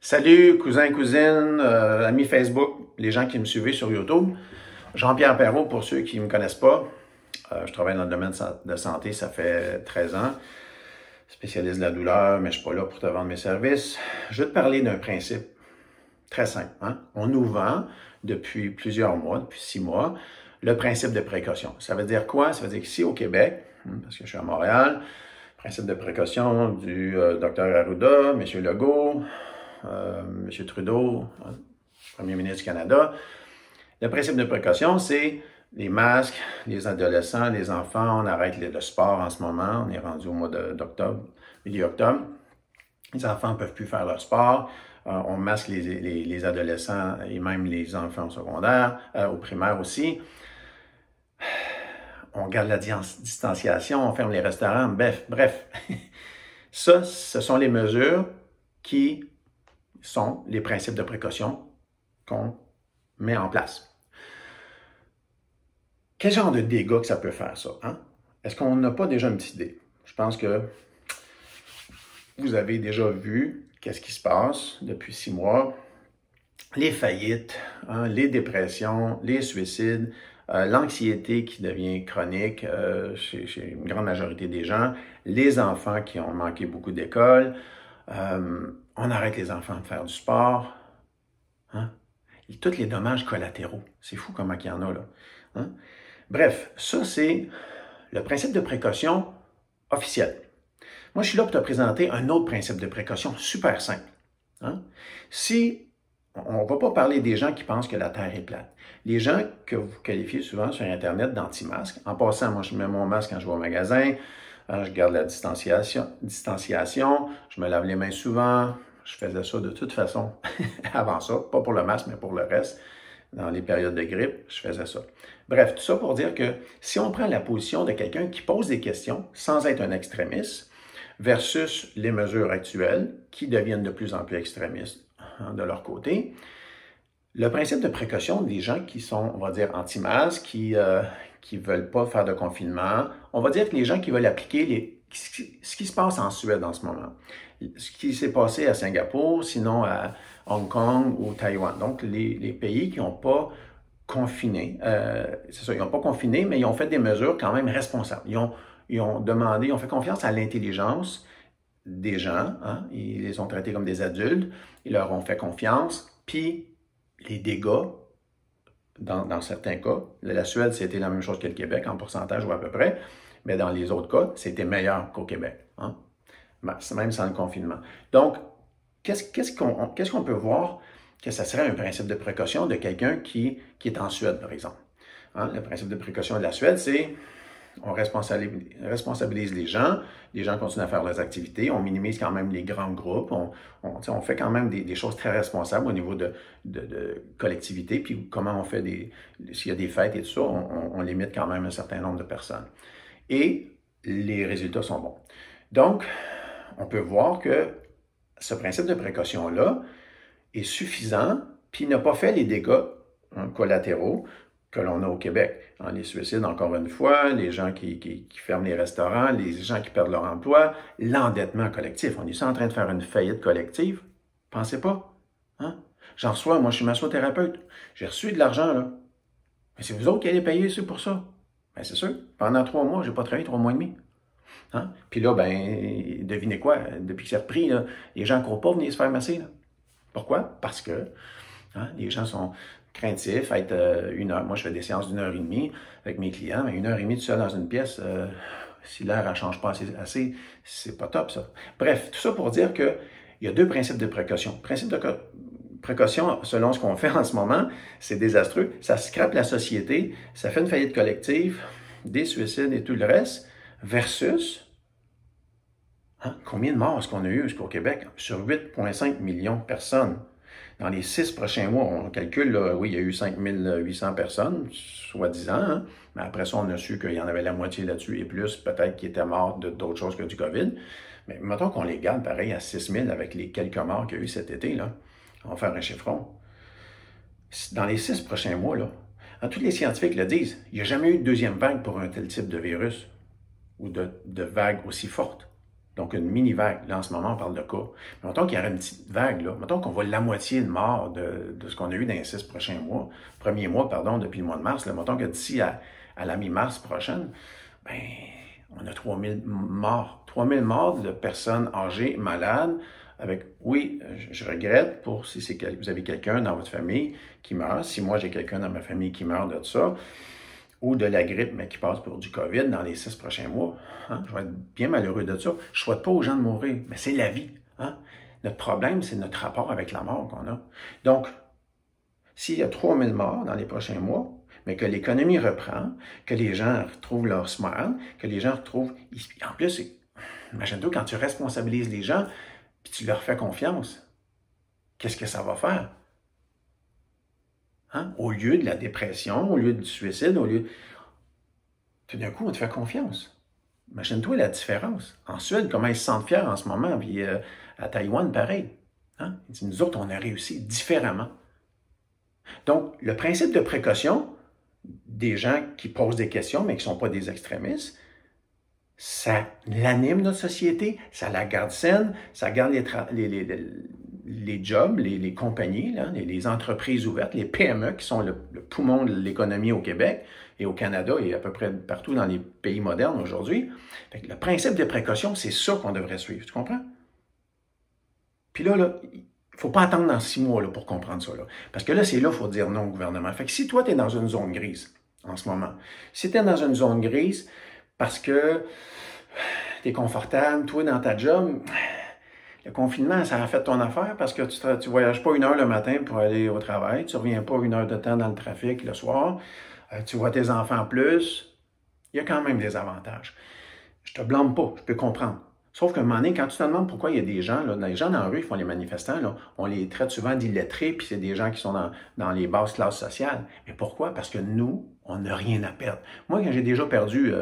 Salut, cousins, cousines, amis Facebook, les gens qui me suivent sur YouTube. Jean-Pierre Perrault, pour ceux qui ne me connaissent pas. Je travaille dans le domaine de santé, ça fait 13 ans. Spécialiste de la douleur, mais je ne suis pas là pour te vendre mes services. Je vais te parler d'un principe très simple. On nous vend depuis plusieurs mois, depuis 6 mois, le principe de précaution. Ça veut dire quoi? Ça veut dire qu'ici au Québec, parce que je suis à Montréal, principe de précaution du Dr Arruda, M. Legault, M. Trudeau, Premier ministre du Canada. Le principe de précaution, c'est les masques, les adolescents, les enfants. On arrête le sport en ce moment. On est rendu au mois d'octobre, milieu octobre. Les enfants ne peuvent plus faire leur sport. On masque les adolescents et même les enfants au secondaire, au primaire aussi. On garde la distanciation, on ferme les restaurants, bref. Ça, ce sont les mesures qui sont les principes de précaution qu'on met en place. Quel genre de dégâts que ça peut faire, ça? Est-ce qu'on n'a pas déjà une petite idée? Je pense que vous avez déjà vu qu'est-ce qui se passe depuis 6 mois. Les faillites, les dépressions, les suicides, l'anxiété qui devient chronique chez une grande majorité des gens, les enfants qui ont manqué beaucoup d'école, on arrête les enfants de faire du sport, et tous les dommages collatéraux. C'est fou comment il y en a là. Bref, ça c'est le principe de précaution officiel. Moi, je suis là pour te présenter un autre principe de précaution super simple. Si on ne va pas parler des gens qui pensent que la Terre est plate. Les gens que vous qualifiez souvent sur Internet d'anti-masques. En passant, moi, je mets mon masque quand je vais au magasin. Je garde la distanciation. Je me lave les mains souvent. Je faisais ça de toute façon avant ça. Pas pour le masque, mais pour le reste. Dans les périodes de grippe, je faisais ça. Bref, tout ça pour dire que si on prend la position de quelqu'un qui pose des questions sans être un extrémiste versus les mesures actuelles qui deviennent de plus en plus extrémistes de leur côté, le principe de précaution des gens qui sont, on va dire, anti-masques, qui ne veulent pas faire de confinement, on va dire que les gens qui veulent appliquer ce qui se passe en Suède en ce moment, ce qui s'est passé à Singapour, sinon à Hong Kong ou Taïwan. Donc, les pays qui n'ont pas confiné, c'est ça, ils n'ont pas confiné, mais ils ont fait des mesures quand même responsables. Ils ont fait confiance à l'intelligence des gens, ils les ont traités comme des adultes, ils leur ont fait confiance, puis les dégâts, dans certains cas, la Suède, c'était la même chose que le Québec en pourcentage ou à peu près, mais dans les autres cas, c'était meilleur qu'au Québec, même sans le confinement. Donc, qu'est-ce qu'on peut voir que ça serait un principe de précaution de quelqu'un qui est en Suède, par exemple? Le principe de précaution de la Suède, c'est on responsabilise les gens continuent à faire leurs activités, on minimise quand même les grands groupes, on fait quand même des choses très responsables au niveau de collectivité, puis comment on fait s'il y a des fêtes et tout ça, on limite quand même un certain nombre de personnes. Et les résultats sont bons. Donc, on peut voir que ce principe de précaution-là est suffisant, puis n'a pas fait les dégâts collatéraux que l'on a au Québec. Les suicides, encore une fois, les gens qui ferment les restaurants, les gens qui perdent leur emploi, l'endettement collectif. On est en train de faire une faillite collective? Pensez pas. J'en reçois, moi je suis massothérapeute. J'ai reçu de l'argent, là. Mais c'est vous autres qui allez payer pour ça. Bien, c'est sûr. Pendant 3 mois, j'ai pas travaillé 3 mois et demi. Puis là, ben, devinez quoi? Depuis que c'est repris, là, les gens ne courent pas venir se faire masser. Là. Pourquoi? Parce que les gens sont craintifs, être 1 heure. Moi, je fais des séances d'1h30 avec mes clients, mais 1h30 tout seul dans une pièce, si l'air ne change pas assez, c'est pas top, ça. Bref, tout ça pour dire qu'il y a 2 principes de précaution. Principe de précaution, selon ce qu'on fait en ce moment, c'est désastreux. Ça scrape la société, ça fait une faillite collective, des suicides et tout le reste, versus combien de morts est-ce qu'on a eu jusqu'au Québec? Sur 8,5 millions de personnes. Dans les 6 prochains mois, on calcule, là, oui, il y a eu 5800 personnes, soi-disant, mais après ça, on a su qu'il y en avait la moitié là-dessus et plus, peut-être qui étaient morts d'autres choses que du COVID. Mais mettons qu'on les garde pareil à 6000 avec les quelques morts qu'il y a eu cet été, là. On va faire un chiffron. Dans les 6 prochains mois, là, tous les scientifiques le disent, il n'y a jamais eu de deuxième vague pour un tel type de virus ou de vague aussi forte. Donc, une mini-vague. Là, en ce moment, on parle de cas. Mais mettons qu'il y aurait une petite vague, là. Mettons qu'on voit la moitié de morts de ce qu'on a eu dans les 6 prochains mois, premiers mois, pardon, depuis le mois de mars. Là. Mettons que d'ici à la mi-mars prochaine, ben, on a 3000 morts. 3000 morts de personnes âgées, malades, avec, oui, je regrette pour si vous avez quelqu'un dans votre famille qui meurt, si moi j'ai quelqu'un dans ma famille qui meurt de ça, ou de la grippe, mais qui passe pour du COVID dans les 6 prochains mois. Hein? Je vais être bien malheureux de ça. Je ne souhaite pas aux gens de mourir, mais c'est la vie. Hein? Notre problème, c'est notre rapport avec la mort qu'on a. Donc, s'il y a 3000 morts dans les prochains mois, mais que l'économie reprend, que les gens retrouvent leur smile, que les gens retrouvent... En plus, imagine-toi quand tu responsabilises les gens, puis tu leur fais confiance, qu'est-ce que ça va faire? Hein? Au lieu de la dépression, au lieu du suicide, au lieu... Tout d'un coup, on te fait confiance. Imagine-toi la différence. En Suède, comment ils se sentent fiers en ce moment, puis à Taïwan, pareil. Hein? Nous autres, on a réussi différemment. Donc, le principe de précaution des gens qui posent des questions, mais qui ne sont pas des extrémistes, ça l'anime notre société, ça la garde saine, ça garde les jobs, les compagnies, là, les entreprises ouvertes, les PME qui sont le poumon de l'économie au Québec et au Canada et à peu près partout dans les pays modernes aujourd'hui. Le principe de précaution, c'est ça qu'on devrait suivre, tu comprends? Puis là, il ne faut pas attendre dans 6 mois là, pour comprendre ça. Là. Parce que là, c'est là qu'il faut dire non au gouvernement. Fait que si toi, tu es dans une zone grise en ce moment, si tu es dans une zone grise parce que tu es confortable, toi, dans ta job, le confinement, ça a fait ton affaire parce que tu ne voyages pas 1 heure le matin pour aller au travail, tu ne reviens pas 1 heure de temps dans le trafic le soir, tu vois tes enfants plus. Il y a quand même des avantages. Je te blâme pas, je peux comprendre. Sauf qu'à un moment donné, quand tu te demandes pourquoi il y a des gens, là, les gens dans la rue, ils font les manifestants, là, on les traite souvent d'illettrés, puis c'est des gens qui sont dans les basses classes sociales. Mais pourquoi? Parce que nous, on n'a rien à perdre. Moi, quand j'ai déjà perdu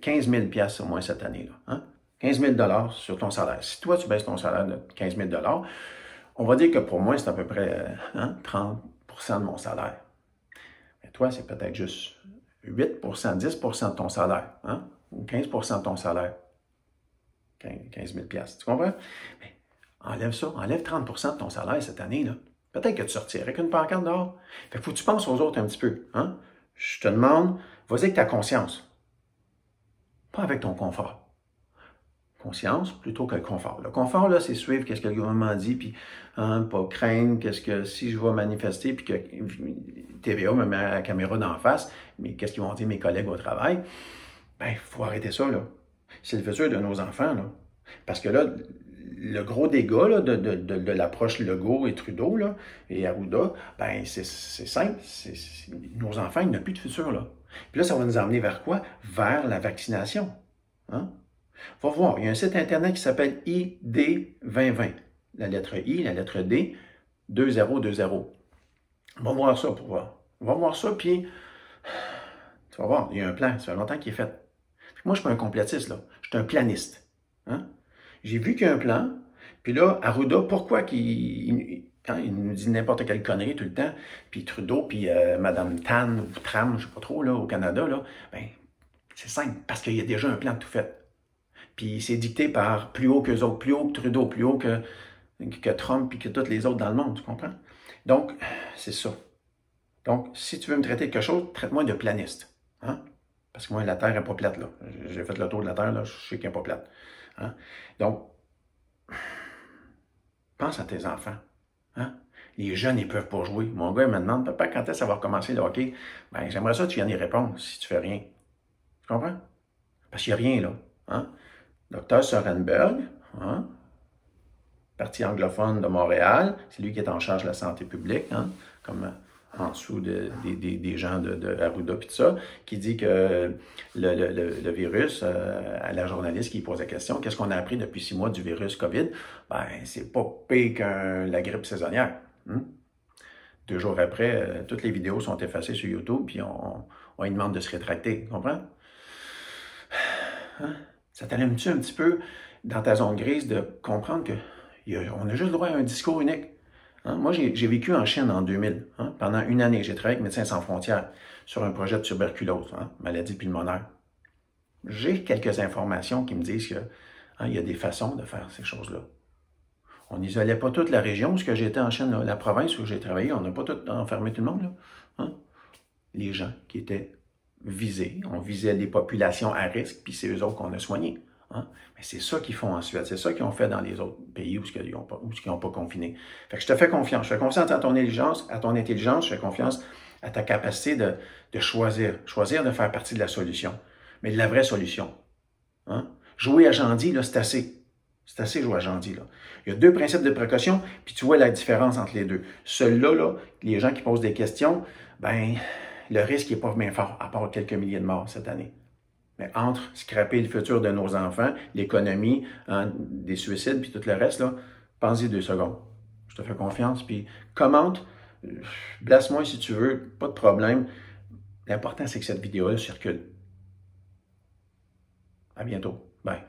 15 000 $ au moins cette année, là, hein? 15 000 $ sur ton salaire. Si toi, tu baisses ton salaire de 15 000 $, on va dire que pour moi, c'est à peu près 30 % de mon salaire. Mais toi, c'est peut-être juste 8 %, 10 % de ton salaire, hein? Ou 15 % de ton salaire. 15 000 $. Tu comprends? Mais enlève ça, enlève 30 % de ton salaire cette année, là. Peut-être que tu sortirais avec une pancarte dehors. Fait que faut que tu penses aux autres un petit peu. Hein? Je te demande, vas-y avec ta conscience. Pas avec ton confort. Conscience plutôt que le confort. Le confort, là, c'est suivre qu'est-ce que le gouvernement dit, puis pas craindre qu'est-ce que si je vais manifester, puis que TVA me met la caméra d'en face, mais qu'est-ce qu'ils vont dire mes collègues au travail? Ben, il faut arrêter ça, là. C'est le futur de nos enfants, là. Parce que là, le gros dégât là, de l'approche Legault et Trudeau là, et Arruda, ben c'est simple. Nos enfants, ils n'ont plus de futur, là. Puis là, ça va nous emmener vers quoi? Vers la vaccination. Hein? Va voir, il y a un site Internet qui s'appelle ID 2020. La lettre I, la lettre D, 2020. Va voir ça pour voir. Va voir ça, puis tu vas voir, il y a un plan, ça fait longtemps qu'il est fait. Moi, je ne suis pas un complotiste, là. Je suis un planiste. Hein? J'ai vu qu'il y a un plan, puis là, Arruda, pourquoi il nous dit n'importe quelle connerie tout le temps, puis Trudeau, puis Mme Tan, ou Tram, je ne sais pas trop, là, au Canada, là, ben, c'est simple, parce qu'il y a déjà un plan tout fait. Puis c'est dicté par plus haut qu'eux autres, plus haut que Trudeau, plus haut que Trump, puis que tous les autres dans le monde, tu comprends? Donc, c'est ça. Donc, si tu veux me traiter de quelque chose, traite-moi de planiste. Hein? Parce que moi, la Terre n'est pas plate, là. J'ai fait le tour de la Terre, là, je sais qu'elle n'est pas plate. Hein? Donc, pense à tes enfants. Hein? Les jeunes, ils ne peuvent pas jouer. Mon gars, il me demande, papa, quand est-ce que ça va recommencer le hockey? Ben, j'aimerais ça que tu viennes y répondre si tu fais rien. Tu comprends? Parce qu'il n'y a rien, là. Hein? Dr. Sorenberg, hein? Parti anglophone de Montréal, c'est lui qui est en charge de la santé publique, hein? Comme en dessous des gens de Arruda et tout ça, qui dit que le virus, à la journaliste qui pose la question, qu'est-ce qu'on a appris depuis 6 mois du virus COVID? Ben, c'est pas pire que la grippe saisonnière. 2 jours après, toutes les vidéos sont effacées sur YouTube, puis on lui demande de se rétracter, tu comprends? Hein? Ça t'allume-tu un petit peu dans ta zone grise de comprendre qu'on a juste le droit à un discours unique? Hein? Moi, j'ai vécu en Chine en 2000. Hein? Pendant 1 année, j'ai travaillé avec Médecins sans frontières sur un projet de tuberculose, hein? Maladie pulmonaire. J'ai quelques informations qui me disent que Hein, il y a des façons de faire ces choses-là. On n'isolait pas toute la région, parce que j'étais en Chine, là, la province où j'ai travaillé, on n'a pas tout enfermé tout le monde. Là. Hein? Les gens qui étaient visés, on visait des populations à risque, puis c'est eux autres qu'on a soignés. Hein? Mais c'est ça qu'ils font en Suède, c'est ça qu'ils ont fait dans les autres pays où ils n'ont pas confiné. Fait que je te fais confiance, je fais confiance à ton intelligence, je fais confiance à ta capacité de choisir de faire partie de la solution, mais de la vraie solution. Hein? Jouer à Jandy, là, c'est assez. C'est assez jouer à Jandy, là. Il y a 2 principes de précaution, puis tu vois la différence entre les deux. Celui-là, là, les gens qui posent des questions, ben, le risque n'est pas bien fort, à part quelques milliers de morts cette année. Mais entre scraper le futur de nos enfants, l'économie, hein, des suicides, puis tout le reste, là, pense-y 2 secondes. Je te fais confiance, puis commente, blesse-moi si tu veux, pas de problème. L'important, c'est que cette vidéo-là circule. À bientôt. Bye.